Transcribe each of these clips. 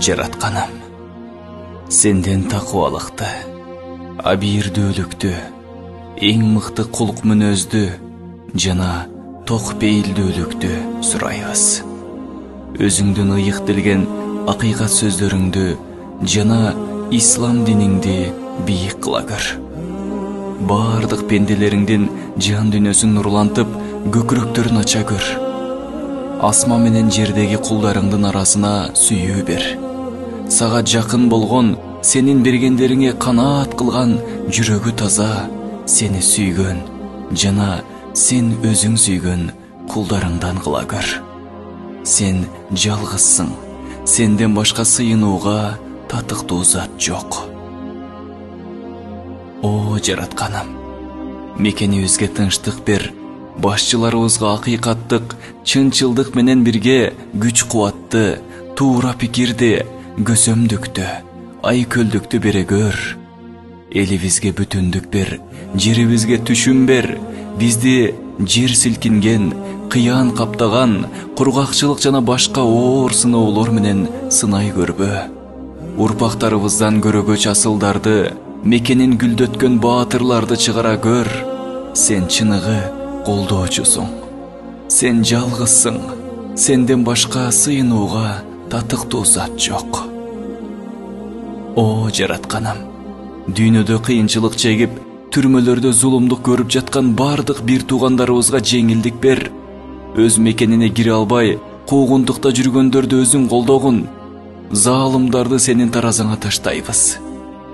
жаратканым, сенден такыбалыкты, абийирдүүлүктү, эң мыкты кулк мүнөздү жана ток пейилдүүлүктү сурайбыз. Өзүңдүн ыйык делген акыйкат сөздөрүңдү жана ислам диниңди бийик кыла көр. Бардык пенделериңдин жан дүйнөсүн нурлантып, көкүрөктөрүн ача көр. Асма менен жердеги кулдарыңдын арасына сүйүү бер. Сага жакын болгон, сенин бергендериңе канаат кылган жүрөгү таза, сени сүйгөн жана сен өзүң сүйгөн кулдарыңдан кыла көр. Сен жалгызсың, сенден башка сыйынууга татыктуу зат жок. О жаратканым, мекенибизге тынчтык бер, башчыларыбызга акыйкаттык, чынчылдык менен бирге күч-кубатты, туура пикирди, көсөмдүктү, айкөлдүктү бере көр. Элибизге бүтүндүк бер, жерибизге түшүм бер, бизди жер силкинген, кыян каптаган, кургакчылык жана башка оор сыноолор менен сынай көрбө. Урпактарыбыздан көрөгөч асылдарды, мекенин гүлдөткөн баатырларды чыгара көр. Сен чыныгы колдоочусуң. Сен жалгызсың. Сенден башка сыйынууга татыктуу зат жок. О жаратканым, дүйнөдө кыйынчылык чегип, түрмөлөрдө зулумдук көрүп жаткан бардык бир туугандарыбызга жеңилдик бер. Өз мекенине кире албай, куугунтукта жүргөндөрдү өзүң колдогун. Заалымдарды сенин таразаңа таштайбыз.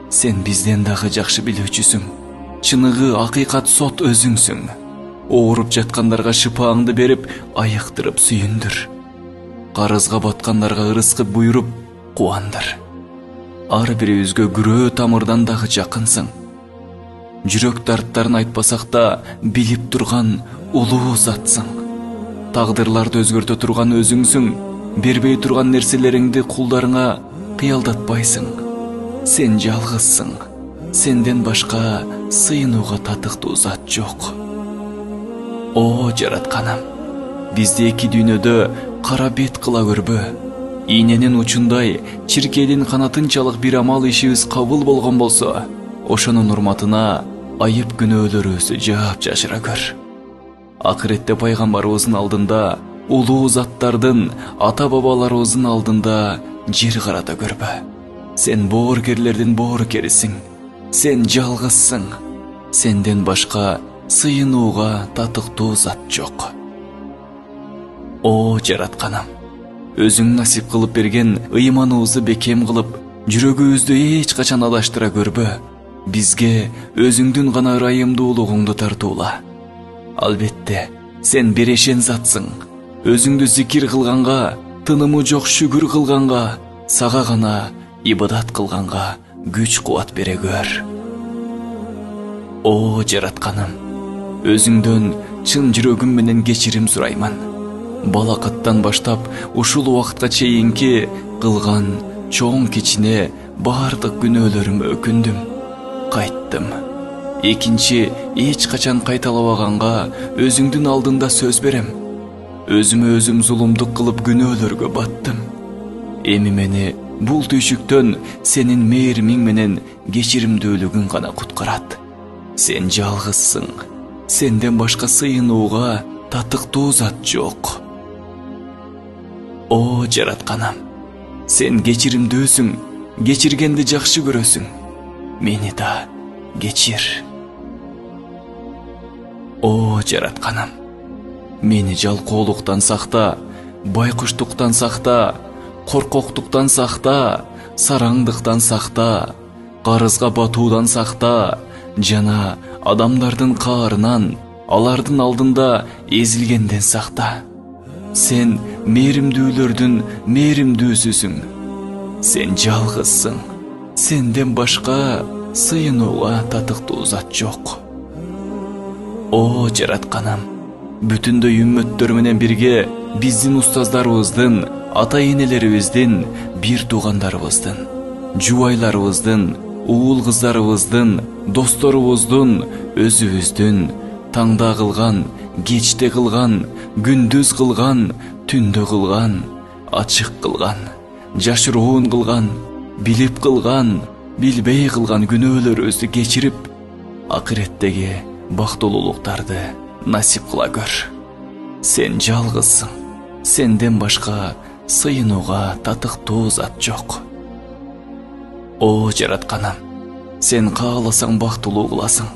Сен бизден дагы жакшы билүүчүсүң. Чыныгы акыйкат сот өзүңсүң. Ооруп жаткандарга шыпааңды берип, айыктырып сүйүндүр. Карызга баткандарга ырыскы буйруп, кубандыр. Ар бирибизге күрөө тамырдан дагы жакынсың. Жүрөк дарттарын айтпасак да билип турган улуу затсың. Тагдырларды өзгөртө турган өзүңсүң. Бербей турган нерселериңди кулдарыңа кыялдатпайсың. Сен жалгызсың. Сенден башка сыйынууга татыктуу зат жок. О жаратканым, бизди эки дүйнөдө кара бет кыла көрбө. Ийненин учундай чиркейлин канатынчалык бир амал ишибиз кабыл болгон болсо, ошонун урматына айып күнөөлөрүбүздү жаап жашыра көр. Акыретте пайгамбарыбыздын алдында, улуу заттардын, ата-бабаларыбыздын алдында жер карата көрбө. Сен боорукерлердин боорукерисиң. Сен жалгызсың. Сенден башка сыйынууга татыктуу зат жок. О жаратканым, өзүң насип кылып берген ыйманыбызды бекем кылып, жүрөгүбүздү эч качан адаштыра көрбө. Бизге өзүңдүн гана ырайымдуулугуңду тартуула. Албетте, сен берешен затсың. Өзүңдү зикир кылганга, тынымы жок шүгүр кылганга, сага гана ибадат кылганга күч-кубат бере көр. О жаратканым, өзүңдөн чын жүрөгүм менен кечирим сурайман. Балакаттан баштап ушул убакытка чейинки кылган чоң кичине бардык күнөөлөрүмө өкүндүм. Кайттым. Экинчи эч качан кайталабаганга өзүңдүн алдында сөз берем. Өзүмө өзүм зулумдук кылып күнөөлөргө баттым. Эми мени бул түйшүктөн сенин мээримиң менен кечиримдүүлүгүң гана куткарат. Сен жалгызсың. Сенден башка сыйынууга татыктуу зат жок. О жаратканым, сен кечиримдүүсүң, кечиргенди жакшы көрөсүң. Мени да кечир. О жаратканым, мени жалкоолуктан сакта, байкуштуктан сакта, коркоктуктан сакта, сараңдыктан сакта, карызга батуудан сакта, жана адамдардын каарынан, алардын алдында эзилгенден сакта. Сен мээримдүүлөрдүн мээримдүүсүсүң. Сен жалгызсың. Сенден башка сыйынууга татыктуу зат жок. О жаратканым, бүтүндөй үммөттөр менен бирге биздин устаздарыбыздын, ата-энелерибиздин, бир туугандарыбыздын, жубайларыбыздын, уул кыздарыбыздын, досторубуздун, өзүбүздүн таңда кылган, кечте кылган, күндүз кылган, түндө кылган, ачык кылган, жашыруун кылган, билип кылган, билбей кылган күнөөлөрүбүздү кечирип, акыреттеги бактылуулуктарды насип кыла көр. Сен жалгызсың. Сенден башка сыйынууга татыктуу зат жок. О жаратканым, сен кааласаң бактылуу кыласың,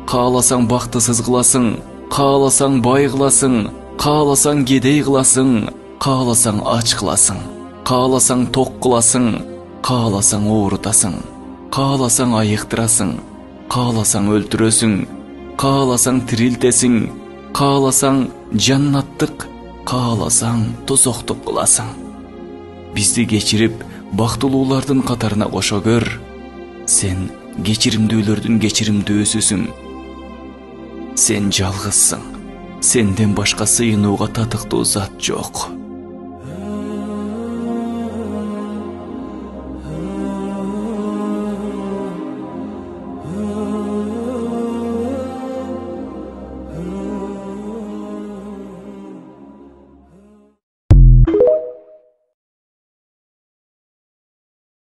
кааласаң бактысыз кыласың, кааласаң бай кыласың, кааласаң кедей кыласың, кааласаң ач кыласың, кааласаң ток кыласың, кааласаң оорутасың, кааласаң айыктырасың, кааласаң өлтүрөсүң, кааласаң тирилтесиң, кааласаң жаннаттык, кааласаң тозоктук кыласың. Бизди кечирип, бактылуулардын катарына кошо көр. Сен кечиримдүүлөрдүн кечиримдүүсүсүң. Сен жалгызсың. Сенден башка сыйынууга татыктуу зат жок.